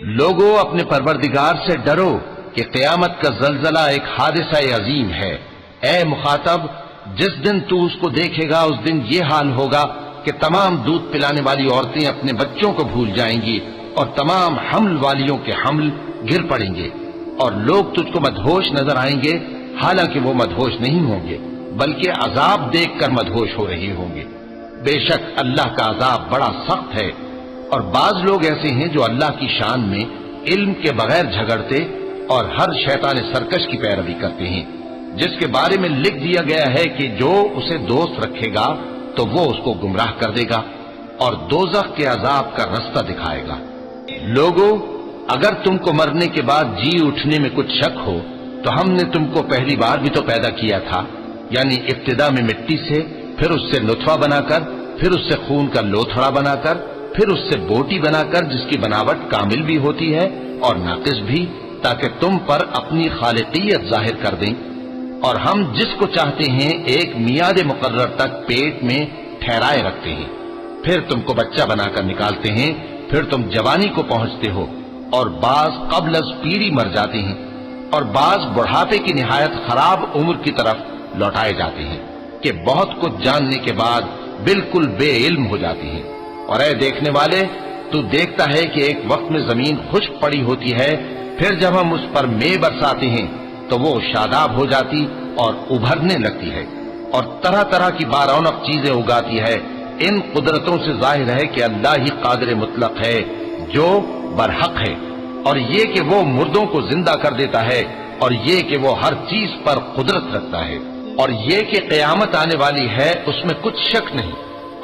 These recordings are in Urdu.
لوگوں اپنے پروردگار سے ڈرو کہ قیامت کا زلزلہ ایک حادثہ عظیم ہے۔ اے مخاطب، جس دن تو اس کو دیکھے گا اس دن یہ حال ہوگا کہ تمام دودھ پلانے والی عورتیں اپنے بچوں کو بھول جائیں گی اور تمام حمل والیوں کے حمل گر پڑیں گے، اور لوگ تجھ کو مدہوش نظر آئیں گے، حالانکہ وہ مدہوش نہیں ہوں گے بلکہ عذاب دیکھ کر مدہوش ہو رہے ہوں گے۔ بے شک اللہ کا عذاب بڑا سخت ہے۔ اور بعض لوگ ایسے ہیں جو اللہ کی شان میں علم کے بغیر جھگڑتے اور ہر شیطان سرکش کی پیروی کرتے ہیں، جس کے بارے میں لکھ دیا گیا ہے کہ جو اسے دوست رکھے گا تو وہ اس کو گمراہ کر دے گا اور دوزخ کے عذاب کا رستہ دکھائے گا۔ لوگوں، اگر تم کو مرنے کے بعد جی اٹھنے میں کچھ شک ہو تو ہم نے تم کو پہلی بار بھی تو پیدا کیا تھا، یعنی ابتدا میں مٹی سے، پھر اس سے نطفہ بنا کر، پھر اس سے خون کا لوتھڑا بنا کر، پھر اس سے بوٹی بنا کر جس کی بناوٹ کامل بھی ہوتی ہے اور ناقص بھی، تاکہ تم پر اپنی خالقیت ظاہر کر دیں۔ اور ہم جس کو چاہتے ہیں ایک میعاد مقرر تک پیٹ میں ٹھہرائے رکھتے ہیں، پھر تم کو بچہ بنا کر نکالتے ہیں، پھر تم جوانی کو پہنچتے ہو، اور بعض قبل از پیری مر جاتے ہیں، اور بعض بڑھاپے کی نہایت خراب عمر کی طرف لوٹائے جاتے ہیں کہ بہت کچھ جاننے کے بعد بالکل بے علم ہو جاتے ہیں۔ اور اے دیکھنے والے، تو دیکھتا ہے کہ ایک وقت میں زمین خشک پڑی ہوتی ہے، پھر جب ہم اس پر مے برساتے ہیں تو وہ شاداب ہو جاتی اور ابھرنے لگتی ہے اور طرح طرح کی بارونق چیزیں اگاتی ہے۔ ان قدرتوں سے ظاہر ہے کہ اللہ ہی قادر مطلق ہے جو برحق ہے، اور یہ کہ وہ مردوں کو زندہ کر دیتا ہے، اور یہ کہ وہ ہر چیز پر قدرت رکھتا ہے، اور یہ کہ قیامت آنے والی ہے اس میں کچھ شک نہیں،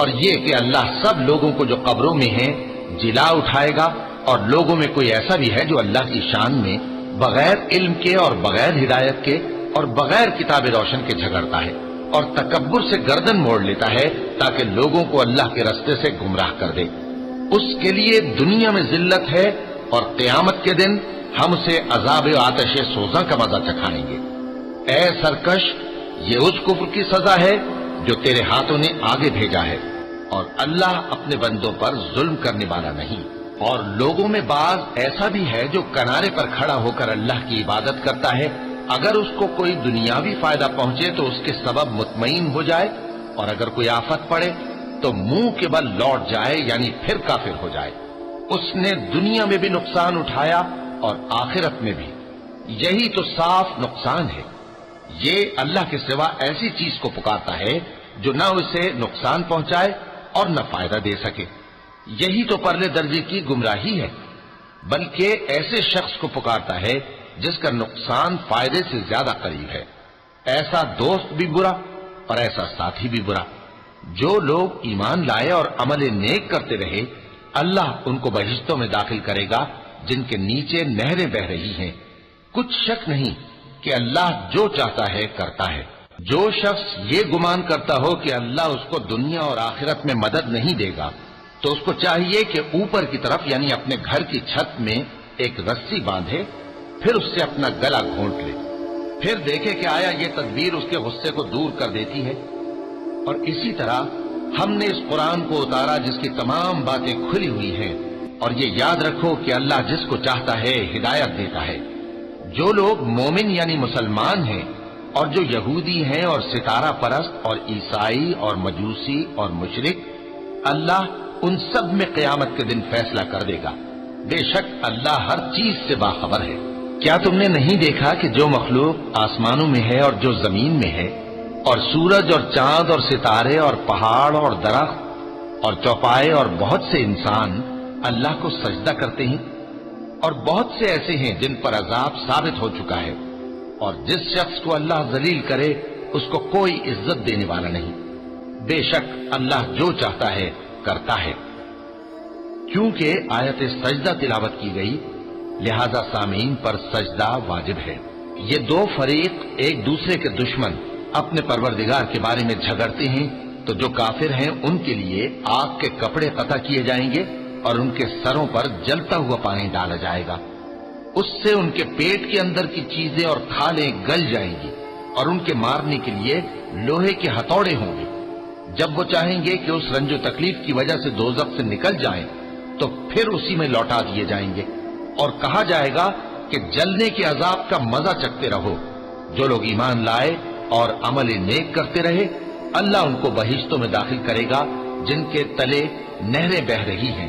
اور یہ کہ اللہ سب لوگوں کو جو قبروں میں ہیں جلا اٹھائے گا، اور لوگوں میں کوئی ایسا بھی ہے جو اللہ کی شان میں بغیر علم کے اور بغیر ہدایت کے اور بغیر کتاب روشن کے جھگڑتا ہے اور تکبر سے گردن موڑ لیتا ہے تاکہ لوگوں کو اللہ کے رستے سے گمراہ کر دے۔ اس کے لیے دنیا میں ذلت ہے، اور قیامت کے دن ہم اسے عذاب آتش سوزاں کا مزہ چکھائیں گے۔ اے سرکش، یہ اس کفر کی سزا ہے جو تیرے ہاتھوں نے آگے بھیجا ہے، اور اللہ اپنے بندوں پر ظلم کرنے والا نہیں۔ اور لوگوں میں بعض ایسا بھی ہے جو کنارے پر کھڑا ہو کر اللہ کی عبادت کرتا ہے، اگر اس کو کوئی دنیاوی فائدہ پہنچے تو اس کے سبب مطمئن ہو جائے، اور اگر کوئی آفت پڑے تو منہ کے بل لوٹ جائے، یعنی پھر کافر ہو جائے۔ اس نے دنیا میں بھی نقصان اٹھایا اور آخرت میں بھی، یہی تو صاف نقصان ہے۔ یہ اللہ کے سوا ایسی چیز کو پکارتا ہے جو نہ اسے نقصان پہنچائے اور نہ فائدہ دے سکے، یہی تو پرلے درجے کی گمراہی ہے۔ بلکہ ایسے شخص کو پکارتا ہے جس کا نقصان فائدے سے زیادہ قریب ہے۔ ایسا دوست بھی برا اور ایسا ساتھی بھی برا۔ جو لوگ ایمان لائے اور عمل نیک کرتے رہے، اللہ ان کو بہشتوں میں داخل کرے گا جن کے نیچے نہریں بہ رہی ہیں۔ کچھ شک نہیں کہ اللہ جو چاہتا ہے کرتا ہے۔ جو شخص یہ گمان کرتا ہو کہ اللہ اس کو دنیا اور آخرت میں مدد نہیں دے گا تو اس کو چاہیے کہ اوپر کی طرف یعنی اپنے گھر کی چھت میں ایک رسی باندھے، پھر اس سے اپنا گلا گھونٹ لے، پھر دیکھے کہ آیا یہ تدبیر اس کے غصے کو دور کر دیتی ہے۔ اور اسی طرح ہم نے اس قرآن کو اتارا جس کی تمام باتیں کھلی ہوئی ہیں، اور یہ یاد رکھو کہ اللہ جس کو چاہتا ہے ہدایت دیتا ہے۔ جو لوگ مومن یعنی مسلمان ہیں اور جو یہودی ہیں اور ستارہ پرست اور عیسائی اور مجوسی اور مشرک، اللہ ان سب میں قیامت کے دن فیصلہ کر دے گا۔ بے شک اللہ ہر چیز سے باخبر ہے۔ کیا تم نے نہیں دیکھا کہ جو مخلوق آسمانوں میں ہے اور جو زمین میں ہے، اور سورج اور چاند اور ستارے اور پہاڑ اور درخت اور چوپائے اور بہت سے انسان اللہ کو سجدہ کرتے ہیں، اور بہت سے ایسے ہیں جن پر عذاب ثابت ہو چکا ہے، اور جس شخص کو اللہ ذلیل کرے اس کو کوئی عزت دینے والا نہیں۔ بے شک اللہ جو چاہتا ہے کرتا ہے۔ کیونکہ آیت سجدہ تلاوت کی گئی لہذا سامعین پر سجدہ واجب ہے۔ یہ دو فریق ایک دوسرے کے دشمن اپنے پروردگار کے بارے میں جھگڑتے ہیں تو جو کافر ہیں ان کے لیے آگ کے کپڑے قطع کیے جائیں گے اور ان کے سروں پر جلتا ہوا پانی ڈالا جائے گا، اس سے ان کے پیٹ کے اندر کی چیزیں اور کھالیں گل جائیں گی، اور ان کے مارنے کے لیے لوہے کے ہتھوڑے ہوں گے۔ جب وہ چاہیں گے کہ اس رنج و تکلیف کی وجہ سے دوزخ سے نکل جائیں تو پھر اسی میں لوٹا دیے جائیں گے۔ اور کہا جائے گا کہ جلنے کے عذاب کا مزہ چکھتے رہو۔ جو لوگ ایمان لائے اور عمل نیک کرتے رہے، اللہ ان کو بہشتوں میں داخل کرے گا جن کے تلے نہریں بہ رہی ہیں،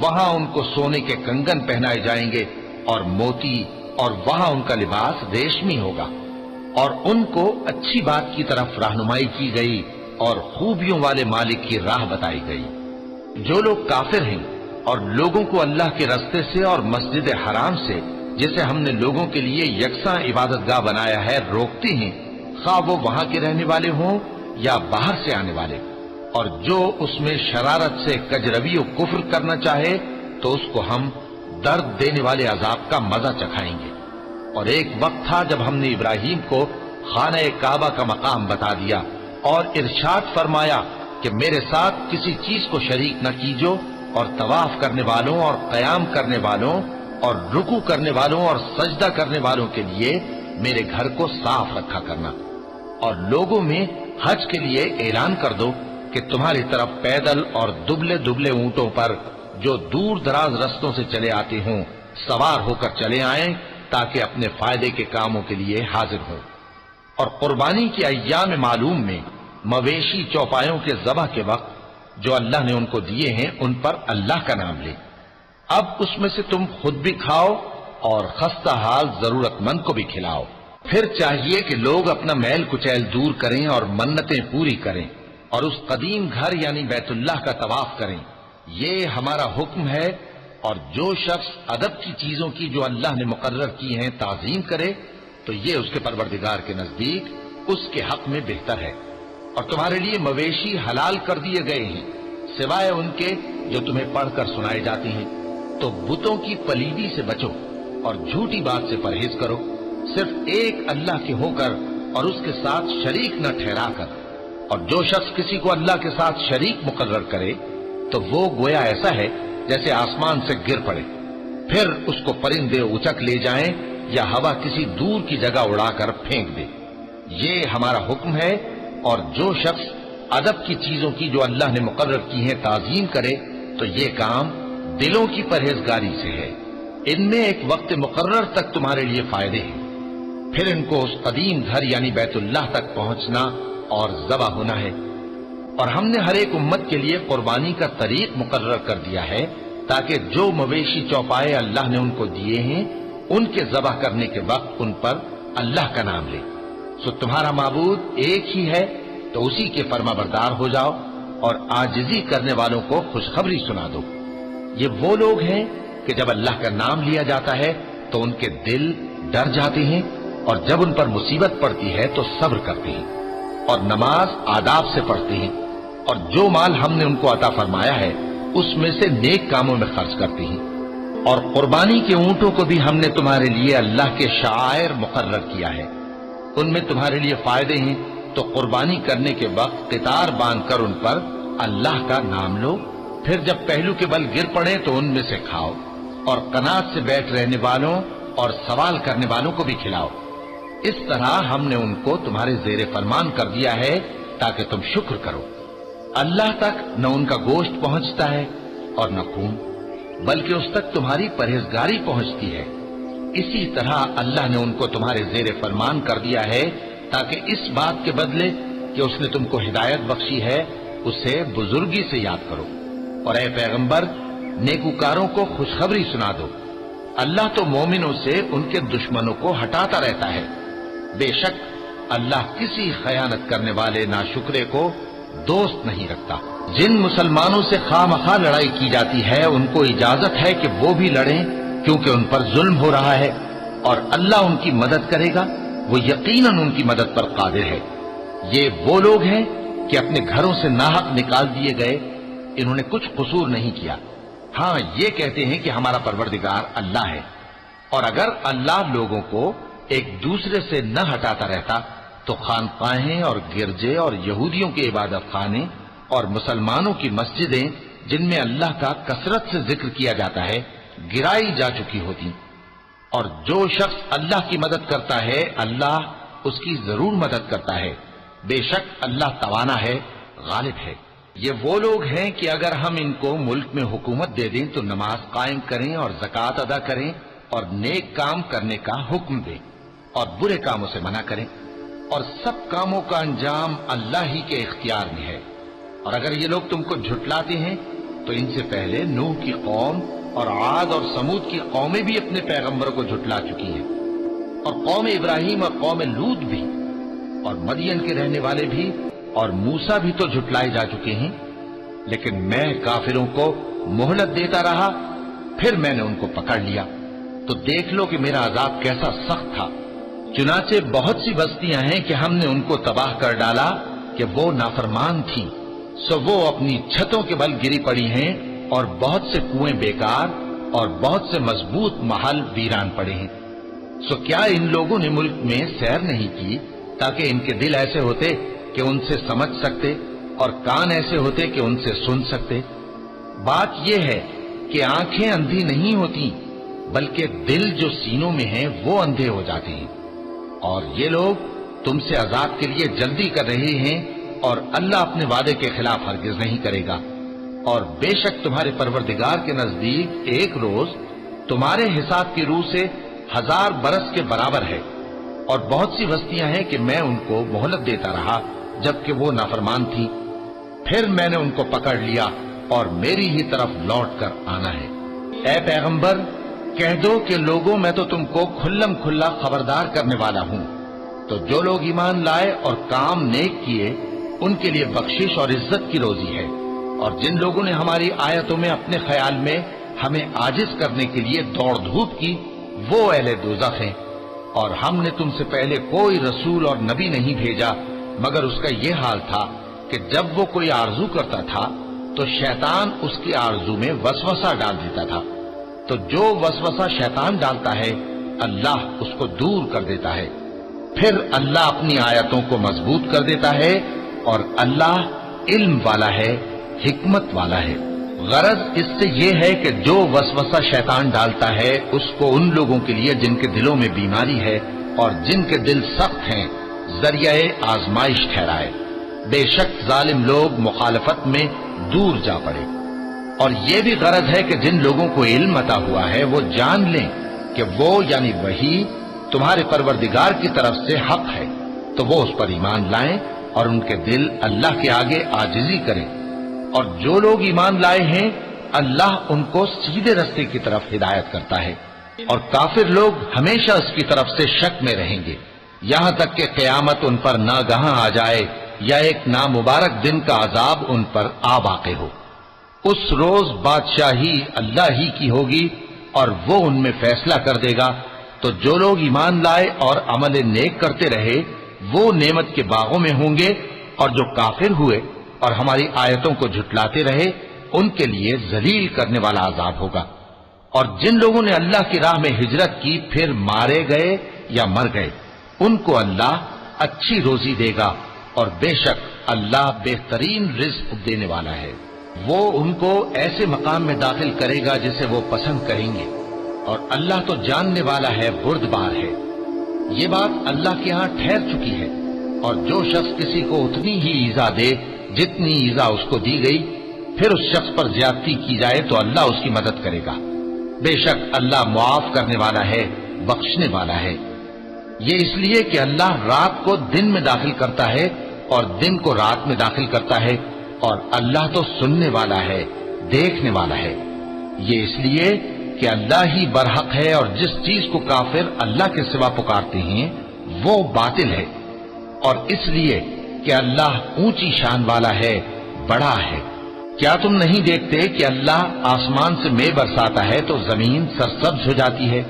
وہاں ان کو سونے کے کنگن پہنائے جائیں گے اور موتی، اور وہاں ان کا لباس ریشمی ہوگا، اور ان کو اچھی بات کی طرف رہنمائی کی گئی اور خوبیوں والے مالک کی راہ بتائی گئی۔ جو لوگ کافر ہیں اور لوگوں کو اللہ کے رستے سے اور مسجد حرام سے، جسے ہم نے لوگوں کے لیے یکساں عبادت گاہ بنایا ہے، روکتے ہیں، خواہ وہ وہاں کے رہنے والے ہوں یا باہر سے آنے والے، اور جو اس میں شرارت سے کجروی و کفر کرنا چاہے تو اس کو ہم درد دینے والے عذاب کا مزہ چکھائیں گے۔ اور ایک وقت تھا جب ہم نے ابراہیم کو خانہ کعبہ کا مقام بتا دیا اور ارشاد فرمایا کہ میرے ساتھ کسی چیز کو شریک نہ کیجو، اور طواف کرنے والوں اور قیام کرنے والوں اور رکوع کرنے والوں اور سجدہ کرنے والوں کے لیے میرے گھر کو صاف رکھا کرنا، اور لوگوں میں حج کے لیے اعلان کر دو کہ تمہاری طرف پیدل اور دبلے دبلے اونٹوں پر جو دور دراز رستوں سے چلے آتے ہوں سوار ہو کر چلے آئیں، تاکہ اپنے فائدے کے کاموں کے لیے حاضر ہوں۔ اور قربانی کے ایام معلوم میں مویشی چوپایوں کے ذبح کے وقت جو اللہ نے ان کو دیے ہیں ان پر اللہ کا نام لے۔ اب اس میں سے تم خود بھی کھاؤ اور خستہ حال ضرورت مند کو بھی کھلاؤ۔ پھر چاہیے کہ لوگ اپنا میل کچیل دور کریں اور منتیں پوری کریں اور اس قدیم گھر یعنی بیت اللہ کا طواف کریں، یہ ہمارا حکم ہے۔ اور جو شخص ادب کی چیزوں کی جو اللہ نے مقرر کی ہیں تعظیم کرے تو یہ اس کے پروردگار کے نزدیک اس کے حق میں بہتر ہے۔ اور تمہارے لیے مویشی حلال کر دیے گئے ہیں سوائے ان کے جو تمہیں پڑھ کر سنائے جاتے ہیں، تو بتوں کی پلیدی سے بچو اور جھوٹی بات سے پرہیز کرو، صرف ایک اللہ کے ہو کر اور اس کے ساتھ شریک نہ ٹھہرا کر۔ اور جو شخص کسی کو اللہ کے ساتھ شریک مقرر کرے تو وہ گویا ایسا ہے جیسے آسمان سے گر پڑے، پھر اس کو پرندے اچک لے جائیں یا ہوا کسی دور کی جگہ اڑا کر پھینک دے۔ یہ ہمارا حکم ہے۔ اور جو شخص ادب کی چیزوں کی جو اللہ نے مقرر کی ہیں تعظیم کرے تو یہ کام دلوں کی پرہیزگاری سے ہے۔ ان میں ایک وقت مقرر تک تمہارے لیے فائدے ہیں، پھر ان کو اس قدیم گھر یعنی بیت اللہ تک پہنچنا اور ذبح ہونا ہے۔ اور ہم نے ہر ایک امت کے لیے قربانی کا طریق مقرر کر دیا ہے تاکہ جو مویشی چوپائے اللہ نے ان کو دیے ہیں ان کے ذبح کرنے کے وقت ان پر اللہ کا نام لے۔ سو تمہارا معبود ایک ہی ہے تو اسی کے فرما بردار ہو جاؤ اور عاجزی کرنے والوں کو خوشخبری سنا دو۔ یہ وہ لوگ ہیں کہ جب اللہ کا نام لیا جاتا ہے تو ان کے دل ڈر جاتے ہیں، اور جب ان پر مصیبت پڑتی ہے تو صبر کرتے ہیں اور نماز آداب سے پڑھتے ہیں، اور جو مال ہم نے ان کو عطا فرمایا ہے اس میں سے نیک کاموں میں خرچ کرتے ہیں۔ اور قربانی کے اونٹوں کو بھی ہم نے تمہارے لیے اللہ کے شعائر مقرر کیا ہے، ان میں تمہارے لیے فائدے ہیں، تو قربانی کرنے کے وقت قطار باندھ کر ان پر اللہ کا نام لو، پھر جب پہلو کے بل گر پڑے تو ان میں سے کھاؤ، اور قناعت سے بیٹھ رہنے والوں اور سوال کرنے والوں کو بھی کھلاؤ۔ اس طرح ہم نے ان کو تمہارے زیر فرمان کر دیا ہے تاکہ تم شکر کرو۔ اللہ تک نہ ان کا گوشت پہنچتا ہے اور نہ خون، بلکہ اس تک تمہاری پرہیزگاری پہنچتی ہے۔ اسی طرح اللہ نے ان کو تمہارے زیر فرمان کر دیا ہے تاکہ اس بات کے بدلے کہ اس نے تم کو ہدایت بخشی ہے اسے بزرگی سے یاد کرو۔ اور اے پیغمبر، نیکوکاروں کو خوشخبری سنا دو، اللہ تو مومنوں سے ان کے دشمنوں کو ہٹاتا رہتا ہے۔ بے شک اللہ کسی خیانت کرنے والے ناشکرے کو دوست نہیں رکھتا۔ جن مسلمانوں سے خواہ مخواہ لڑائی کی جاتی ہے ان کو اجازت ہے کہ وہ بھی لڑیں، کیونکہ ان پر ظلم ہو رہا ہے، اور اللہ ان کی مدد کرے گا، وہ یقیناً ان کی مدد پر قادر ہے۔ یہ وہ لوگ ہیں کہ اپنے گھروں سے ناحق نکال دیے گئے، انہوں نے کچھ قصور نہیں کیا، ہاں یہ کہتے ہیں کہ ہمارا پروردگار اللہ ہے۔ اور اگر اللہ لوگوں کو ایک دوسرے سے نہ ہٹاتا رہتا تو خانقاہیں اور گرجے اور یہودیوں کے عبادت خانے اور مسلمانوں کی مسجدیں جن میں اللہ کا کثرت سے ذکر کیا جاتا ہے گرائی جا چکی ہوتی۔ اور جو شخص اللہ کی مدد کرتا ہے اللہ اس کی ضرور مدد کرتا ہے، بے شک اللہ توانا ہے، غالب ہے۔ یہ وہ لوگ ہیں کہ اگر ہم ان کو ملک میں حکومت دے دیں تو نماز قائم کریں اور زکوٰۃ ادا کریں اور نیک کام کرنے کا حکم دیں اور برے کاموں سے منع کریں، اور سب کاموں کا انجام اللہ ہی کے اختیار میں ہے۔ اور اگر یہ لوگ تم کو جھٹلاتے ہیں تو ان سے پہلے نوح کی قوم اور عاد اور سمود کی قومیں بھی اپنے پیغمبروں کو جھٹلا چکی ہیں، اور قوم ابراہیم اور قوم لوط بھی، اور مدین کے رہنے والے بھی، اور موسیٰ بھی تو جھٹلائے جا چکے ہیں۔ لیکن میں کافروں کو مہلت دیتا رہا، پھر میں نے ان کو پکڑ لیا، تو دیکھ لو کہ میرا عذاب کیسا سخت تھا۔ چنانچہ بہت سی بستیاں ہیں کہ ہم نے ان کو تباہ کر ڈالا کہ وہ نافرمان تھیں، سو وہ اپنی چھتوں کے بل گری پڑی ہیں، اور بہت سے کنویں بیکار اور بہت سے مضبوط محل ویران پڑے ہیں۔ سو کیا ان لوگوں نے ملک میں سیر نہیں کی تاکہ ان کے دل ایسے ہوتے کہ ان سے سمجھ سکتے اور کان ایسے ہوتے کہ ان سے سن سکتے؟ بات یہ ہے کہ آنکھیں اندھی نہیں ہوتی، بلکہ دل جو سینوں میں ہیں وہ اندھے ہو جاتے ہیں۔ اور یہ لوگ تم سے عذاب کے لیے جلدی کر رہے ہیں، اور اللہ اپنے وعدے کے خلاف ہرگز نہیں کرے گا۔ اور بے شک تمہارے پروردگار کے نزدیک ایک روز تمہارے حساب کی روح سے 1000 برس کے برابر ہے۔ اور بہت سی بستیاں ہیں کہ میں ان کو مہلت دیتا رہا جبکہ وہ نافرمان تھی، پھر میں نے ان کو پکڑ لیا اور میری ہی طرف لوٹ کر آنا ہے۔ اے پیغمبر، کہہ دو کہ لوگوں میں تو تم کو کھلم کھلا خبردار کرنے والا ہوں، تو جو لوگ ایمان لائے اور کام نیک کیے ان کے لیے بخشش اور عزت کی روزی ہے، اور جن لوگوں نے ہماری آیتوں میں اپنے خیال میں ہمیں عاجز کرنے کے لیے دوڑ دھوپ کی، وہ اہل دوزخ ہیں۔ اور ہم نے تم سے پہلے کوئی رسول اور نبی نہیں بھیجا مگر اس کا یہ حال تھا کہ جب وہ کوئی آرزو کرتا تھا تو شیطان اس کی آرزو میں وسوسہ ڈال دیتا تھا، تو جو وسوسہ شیطان ڈالتا ہے اللہ اس کو دور کر دیتا ہے، پھر اللہ اپنی آیتوں کو مضبوط کر دیتا ہے، اور اللہ علم والا ہے، حکمت والا ہے۔ غرض اس سے یہ ہے کہ جو وسوسہ شیطان ڈالتا ہے اس کو ان لوگوں کے لیے جن کے دلوں میں بیماری ہے اور جن کے دل سخت ہیں ذریعہ آزمائش ٹھہرائے۔ بے شک ظالم لوگ مخالفت میں دور جا پڑے۔ اور یہ بھی غرض ہے کہ جن لوگوں کو علم عطا ہوا ہے وہ جان لیں کہ وہ یعنی وحی تمہارے پروردگار کی طرف سے حق ہے، تو وہ اس پر ایمان لائیں اور ان کے دل اللہ کے آگے عاجزی کریں۔ اور جو لوگ ایمان لائے ہیں اللہ ان کو سیدھے رستے کی طرف ہدایت کرتا ہے، اور کافر لوگ ہمیشہ اس کی طرف سے شک میں رہیں گے، یہاں تک کہ قیامت ان پر ناگہاں آ جائے یا ایک نامبارک دن کا عذاب ان پر آ واقع ہو۔ اس روز بادشاہی اللہ ہی کی ہوگی اور وہ ان میں فیصلہ کر دے گا، تو جو لوگ ایمان لائے اور عمل نیک کرتے رہے وہ نعمت کے باغوں میں ہوں گے، اور جو کافر ہوئے اور ہماری آیتوں کو جھٹلاتے رہے ان کے لیے ذلیل کرنے والا عذاب ہوگا۔ اور جن لوگوں نے اللہ کی راہ میں ہجرت کی پھر مارے گئے یا مر گئے ان کو اللہ اچھی روزی دے گا، اور بے شک اللہ بہترین رزق دینے والا ہے۔ وہ ان کو ایسے مقام میں داخل کرے گا جسے وہ پسند کریں گے، اور اللہ تو جاننے والا ہے، بردبار ہے۔ یہ بات اللہ کے ہاں ٹھہر چکی ہے، اور جو شخص کسی کو اتنی ہی ایذا دے جتنی ایذا اس کو دی گئی، پھر اس شخص پر زیادتی کی جائے تو اللہ اس کی مدد کرے گا۔ بے شک اللہ معاف کرنے والا ہے، بخشنے والا ہے۔ یہ اس لیے کہ اللہ رات کو دن میں داخل کرتا ہے اور دن کو رات میں داخل کرتا ہے، اور اللہ تو سننے والا ہے، دیکھنے والا ہے۔ یہ اس لیے کہ اللہ ہی برحق ہے، اور جس چیز کو کافر اللہ کے سوا پکارتے ہیں وہ باطل ہے، اور اس لیے کہ اللہ اونچی شان والا ہے، بڑا ہے۔ کیا تم نہیں دیکھتے کہ اللہ آسمان سے مے برساتا ہے تو زمین سرسبز ہو جاتی ہے؟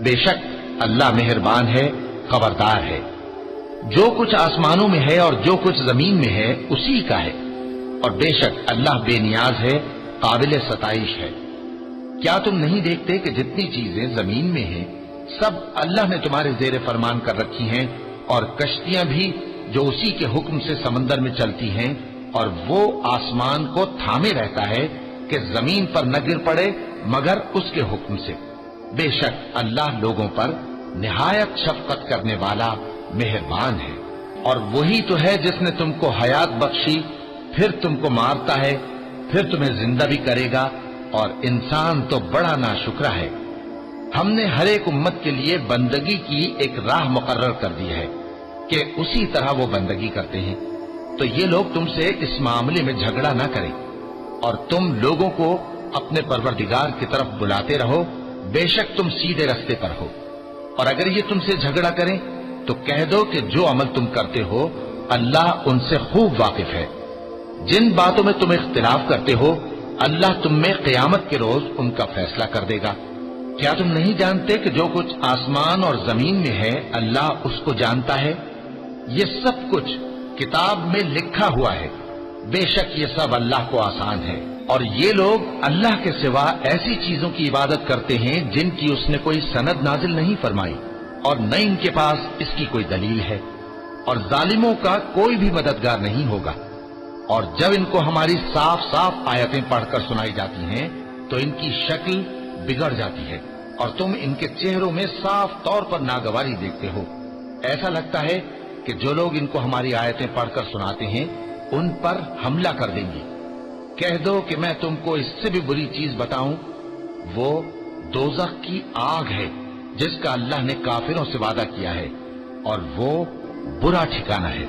بے شک اللہ مہربان ہے، خبردار ہے۔ جو کچھ آسمانوں میں ہے اور جو کچھ زمین میں ہے اسی کا ہے، اور بے شک اللہ بے نیاز ہے، قابل ستائش ہے۔ کیا تم نہیں دیکھتے کہ جتنی چیزیں زمین میں ہیں سب اللہ نے تمہارے زیر فرمان کر رکھی ہیں، اور کشتیاں بھی جو اسی کے حکم سے سمندر میں چلتی ہیں، اور وہ آسمان کو تھامے رہتا ہے کہ زمین پر نہ گر پڑے مگر اس کے حکم سے۔ بے شک اللہ لوگوں پر نہایت شفقت کرنے والا مہربان ہے۔ اور وہی تو ہے جس نے تم کو حیات بخشی پھر تم کو مارتا ہے، پھر تمہیں زندہ بھی کرے گا، اور انسان تو بڑا ناشکرا ہے۔ ہم نے ہر ایک امت کے لیے بندگی کی ایک راہ مقرر کر دی ہے کہ اسی طرح وہ بندگی کرتے ہیں، تو یہ لوگ تم سے اس معاملے میں جھگڑا نہ کریں، اور تم لوگوں کو اپنے پروردگار کی طرف بلاتے رہو، بے شک تم سیدھے رستے پر ہو۔ اور اگر یہ تم سے جھگڑا کریں تو کہہ دو کہ جو عمل تم کرتے ہو اللہ ان سے خوب واقف ہے۔ جن باتوں میں تم اختلاف کرتے ہو اللہ تم میں قیامت کے روز ان کا فیصلہ کر دے گا۔ کیا تم نہیں جانتے کہ جو کچھ آسمان اور زمین میں ہے اللہ اس کو جانتا ہے؟ یہ سب کچھ کتاب میں لکھا ہوا ہے، بے شک یہ سب اللہ کو آسان ہے۔ اور یہ لوگ اللہ کے سوا ایسی چیزوں کی عبادت کرتے ہیں جن کی اس نے کوئی سند نازل نہیں فرمائی، اور نہ ان کے پاس اس کی کوئی دلیل ہے، اور ظالموں کا کوئی بھی مددگار نہیں ہوگا۔ اور جب ان کو ہماری صاف صاف آیتیں پڑھ کر سنائی جاتی ہیں تو ان کی شکل بگڑ جاتی ہے، اور تم ان کے چہروں میں صاف طور پر ناگواری دیکھتے ہو۔ ایسا لگتا ہے کہ جو لوگ ان کو ہماری آیتیں پڑھ کر سناتے ہیں ان پر حملہ کر دیں گے۔ کہہ دو کہ میں تم کو اس سے بھی بری چیز بتاؤں، وہ دوزخ کی آگ ہے جس کا اللہ نے کافروں سے وعدہ کیا ہے، اور وہ برا ٹھکانہ ہے۔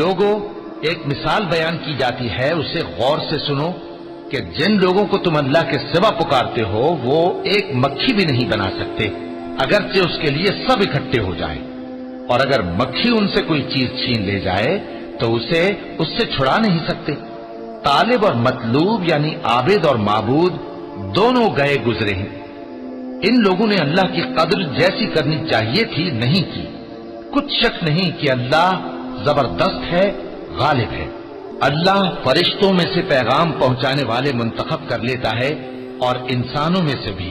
لوگوں، ایک مثال بیان کی جاتی ہے، اسے غور سے سنو کہ جن لوگوں کو تم اللہ کے سوا پکارتے ہو وہ ایک مکھی بھی نہیں بنا سکتے، اگرچہ اس کے لیے سب اکٹھے ہو جائیں، اور اگر مکھی ان سے کوئی چیز چھین لے جائے تو اسے اس سے چھڑا نہیں سکتے۔ طالب اور مطلوب یعنی عابد اور معبود دونوں گئے گزرے ہیں۔ ان لوگوں نے اللہ کی قدر جیسی کرنی چاہیے تھی نہیں کی۔ کچھ شک نہیں کہ اللہ زبردست ہے، غالب ہے۔ اللہ فرشتوں میں سے پیغام پہنچانے والے منتخب کر لیتا ہے اور انسانوں میں سے بھی۔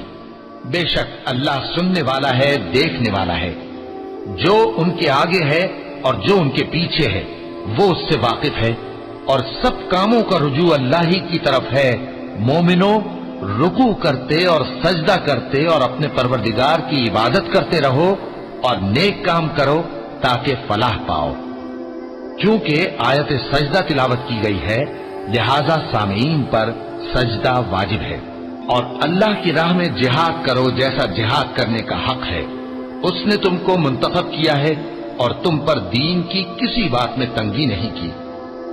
بے شک اللہ سننے والا ہے، دیکھنے والا ہے۔ جو ان کے آگے ہے اور جو ان کے پیچھے ہے وہ اس سے واقف ہے، اور سب کاموں کا رجوع اللہ ہی کی طرف ہے۔ مومنوں، رکوع کرتے اور سجدہ کرتے اور اپنے پروردگار کی عبادت کرتے رہو اور نیک کام کرو تاکہ فلاح پاؤ۔ چونکہ آیت سجدہ تلاوت کی گئی ہے لہذا سامعین پر سجدہ واجب ہے۔ اور اللہ کی راہ میں جہاد کرو جیسا جہاد کرنے کا حق ہے۔ اس نے تم کو منتخب کیا ہے اور تم پر دین کی کسی بات میں تنگی نہیں کی،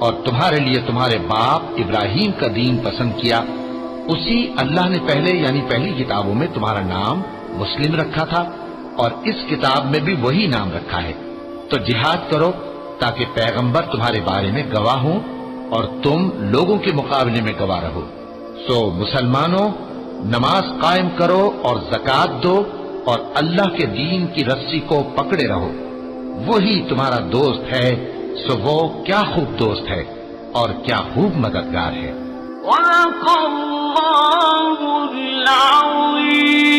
اور تمہارے لیے تمہارے باپ ابراہیم کا دین پسند کیا۔ اسی اللہ نے پہلے یعنی پہلی کتابوں میں تمہارا نام مسلم رکھا تھا، اور اس کتاب میں بھی وہی نام رکھا ہے۔ تو جہاد کرو تاکہ پیغمبر تمہارے بارے میں گواہ ہوں اور تم لوگوں کے مقابلے میں گواہ رہو۔ سو مسلمانوں، نماز قائم کرو اور زکوٰۃ دو اور اللہ کے دین کی رسی کو پکڑے رہو، وہی تمہارا دوست ہے۔ سو وہ کیا خوب دوست ہے اور کیا خوب مددگار ہے۔ وَلَقَ اللَّهُ الْعَظِيمُ۔